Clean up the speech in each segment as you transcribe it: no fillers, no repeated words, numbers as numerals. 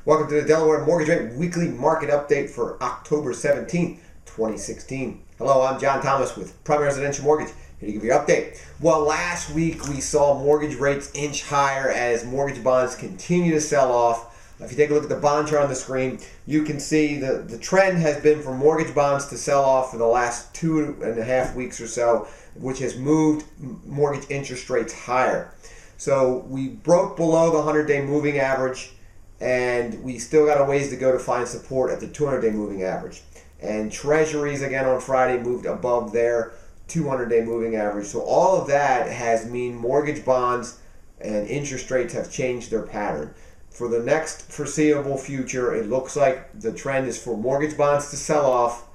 Welcome to the Delaware Mortgage Rate Weekly Market Update for October 17th, 2016. Hello, I'm John Thomas with Prime Residential Mortgage, here to give you an update. Well, last week we saw mortgage rates inch higher as mortgage bonds continue to sell off. If you take a look at the bond chart on the screen, you can see the trend has been for mortgage bonds to sell off for the last 2.5 weeks or so, which has moved mortgage interest rates higher. So we broke below the 100-day moving average, and we still got a ways to go to find support at the 200-day moving average. And treasuries again on Friday moved above their 200-day moving average. So all of that has mean mortgage bonds and interest rates have changed their pattern. For the next foreseeable future, it looks like the trend is for mortgage bonds to sell off,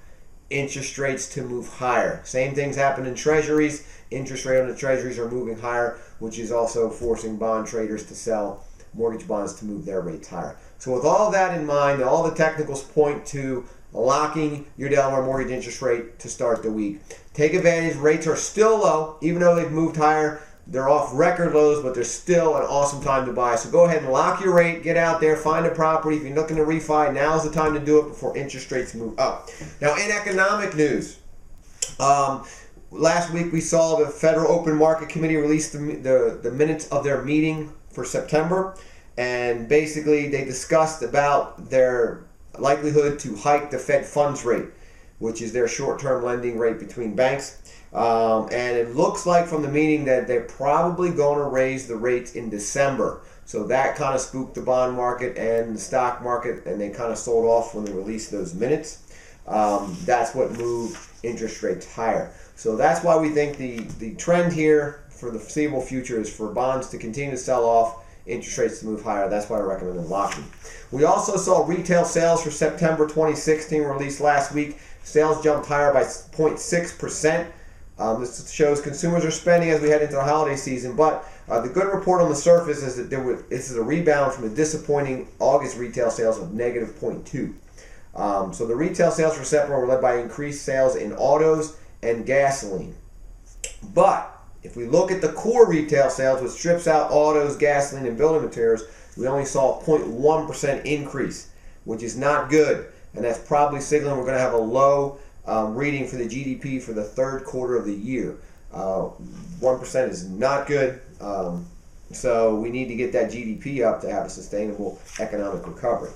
interest rates to move higher. Same things happen in treasuries. Interest rate on the treasuries are moving higher, which is also forcing bond traders to sell mortgage bonds to move their rates higher. So with all that in mind, all the technicals point to locking your Delaware mortgage interest rate to start the week. Take advantage. Rates are still low. Even though they've moved higher, they're off record lows, but there's still an awesome time to buy. So go ahead and lock your rate. Get out there. Find a property. If you're looking to refi, now's the time to do it before interest rates move up. Now, in economic news, last week we saw the Federal Open Market Committee release the minutes of their meeting for September, and basically they discussed about their likelihood to hike the Fed funds rate, which is their short-term lending rate between banks. And it looks like from the meeting that they're probably going to raise the rates in December. So that kind of spooked the bond market and the stock market, and they kind of sold off when they released those minutes. That's what moved interest rates higher. So that's why we think the trend here for the foreseeable future is for bonds to continue to sell off, interest rates to move higher. That's why I recommend locking. We also saw retail sales for September 2016 released last week. Sales jumped higher by 0.6%. This shows consumers are spending as we head into the holiday season, but the good report on the surface is that this is a rebound from the disappointing August retail sales of negative 0.2. So the retail sales for September were led by increased sales in autos and gasoline. But if we look at the core retail sales, which strips out autos, gasoline, and building materials, we only saw a 0.1% increase, which is not good. And that's probably signaling we're going to have a low reading for the GDP for the third quarter of the year. 1% is not good. So we need to get that GDP up to have a sustainable economic recovery.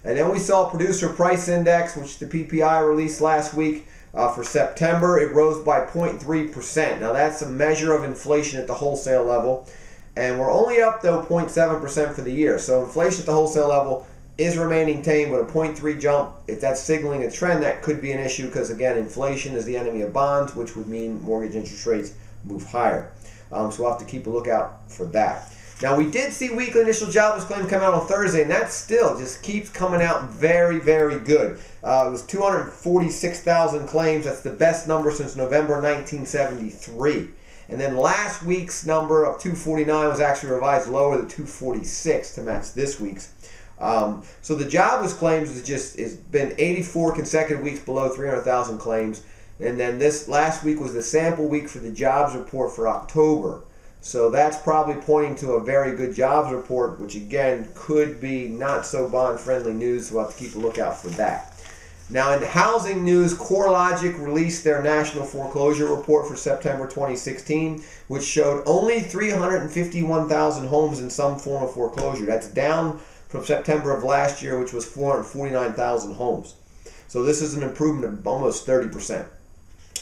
And then we saw producer price index, which the PPI released last week. For September, it rose by 0.3%. Now that's a measure of inflation at the wholesale level. And we're only up, though, 0.7% for the year. So inflation at the wholesale level is remaining tame, but a 0.3 jump, if that's signaling a trend, that could be an issue because, again, inflation is the enemy of bonds, which would mean mortgage interest rates move higher. So we'll have to keep a lookout for that. Now, we did see weekly initial jobless claims come out on Thursday, and that still just keeps coming out very, very good. It was 246,000 claims. That's the best number since November 1973. And then last week's number of 249 was actually revised lower to 246 to match this week's. So the jobless claims has been 84 consecutive weeks below 300,000 claims. And then this last week was the sample week for the jobs report for October. So that's probably pointing to a very good jobs report, which again could be not so bond-friendly news, so we'll have to keep a lookout for that. Now in housing news, CoreLogic released their national foreclosure report for September 2016, which showed only 351,000 homes in some form of foreclosure. That's down from September of last year, which was 449,000 homes. So this is an improvement of almost 30%.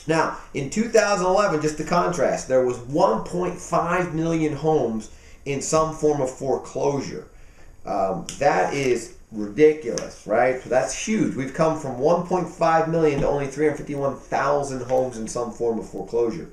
Now, in 2011, just to contrast, there was 1.5 million homes in some form of foreclosure. That is ridiculous, right? So that's huge. We've come from 1.5 million to only 351,000 homes in some form of foreclosure.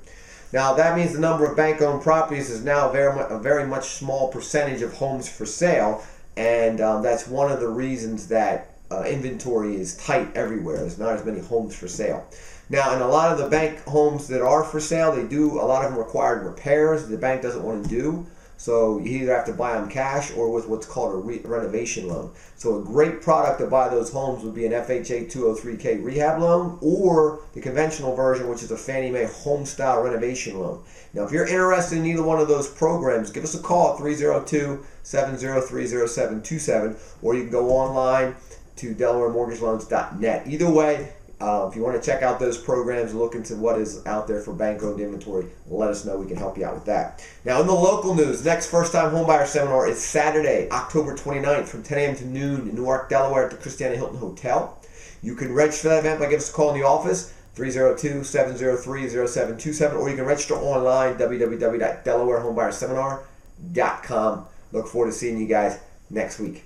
Now, that means the number of bank-owned properties is now a very much small percentage of homes for sale, and that's one of the reasons that inventory is tight everywhere. There's not as many homes for sale. Now, in a lot of the bank homes that are for sale, a lot of them require repairs the bank doesn't want to do. So you either have to buy them cash or with what's called a renovation loan. So a great product to buy those homes would be an FHA 203K rehab loan, or the conventional version, which is a Fannie Mae home style renovation loan. Now, if you're interested in either one of those programs, give us a call at 302-703-0727, or you can go online to DelawareMortgageLoans.net. Either way, if you want to check out those programs and look into what is out there for bank-owned inventory, let us know. We can help you out with that. Now, in the local news, next first-time homebuyer seminar is Saturday, October 29th from 10 a.m. to noon in Newark, Delaware at the Christiana Hilton Hotel. You can register for that event by giving us a call in the office, 302-703-0727, or you can register online, www.delawarehomebuyerSeminar.com. Look forward to seeing you guys next week.